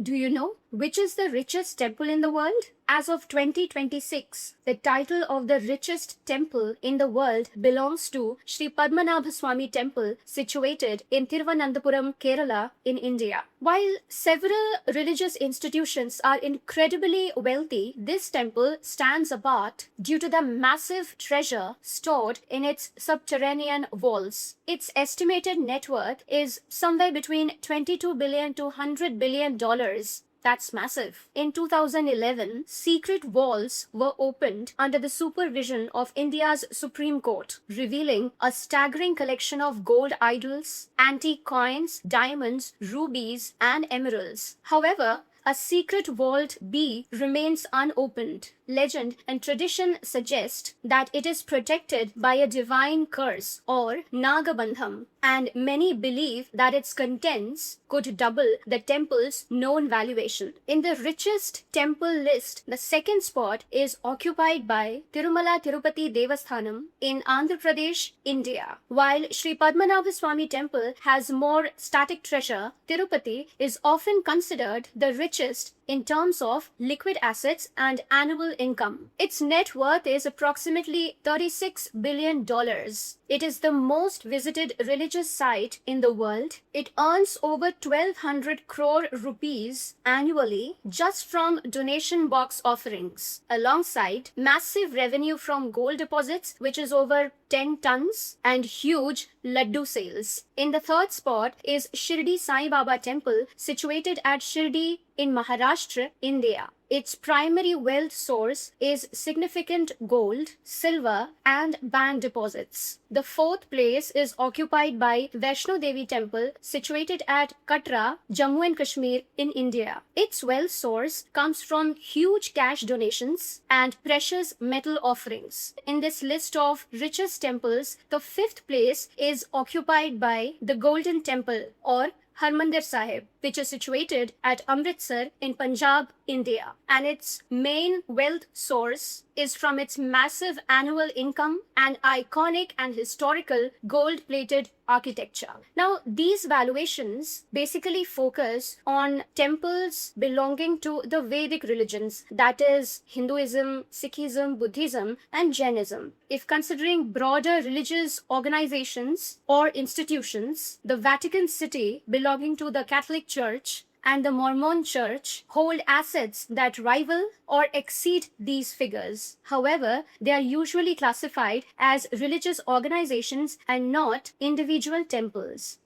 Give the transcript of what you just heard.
Do you know which is the richest temple in the world? As of 2026, the title of the richest temple in the world belongs to Sri Padmanabha Swami Temple situated in Thiruvananthapuram, Kerala in India. While several religious institutions are incredibly wealthy, this temple stands apart due to the massive treasure stored in its subterranean walls. Its estimated net worth is somewhere between $22 billion to $100 billion. That's massive. In 2011, secret vaults were opened under the supervision of India's Supreme Court, revealing a staggering collection of gold idols, antique coins, diamonds, rubies, and emeralds. However, a secret vault B remains unopened. Legend and tradition suggest that it is protected by a divine curse or Nagabandham, and many believe that its contents could double the temple's known valuation. In the richest temple list, the second spot is occupied by Tirumala Tirupati Devasthanam in Andhra Pradesh, India. While Sri Padmanabha Swami Temple has more static treasure, Tirupati is often considered the richest in terms of liquid assets and annual income. Its net worth is approximately $36 billion. It is the most visited religious site in the world. It earns over 1,200 crore rupees annually just from donation box offerings, alongside massive revenue from gold deposits, which is over 10 tons, and huge laddu sales. In the third spot is Shirdi Sai Baba Temple, situated at Shirdi in Maharashtra, India. Its primary wealth source is significant gold, silver, and bank deposits. The fourth place is occupied by Vaishno Devi Temple, situated at Katra, Jammu and Kashmir in India. Its wealth source comes from huge cash donations and precious metal offerings. In this list of richest temples, the fifth place is occupied by the Golden Temple, or Harmandir Sahib, which is situated at Amritsar in Punjab, India. And its main wealth source is from its massive annual income and iconic and historical gold-plated architecture. Now, these valuations basically focus on temples belonging to the Vedic religions, that is, Hinduism, Sikhism, Buddhism, and Jainism. If considering broader religious organizations or institutions, the Vatican City belonging to the Catholic Church and the Mormon Church hold assets that rival or exceed these figures. However, they are usually classified as religious organizations and not individual temples.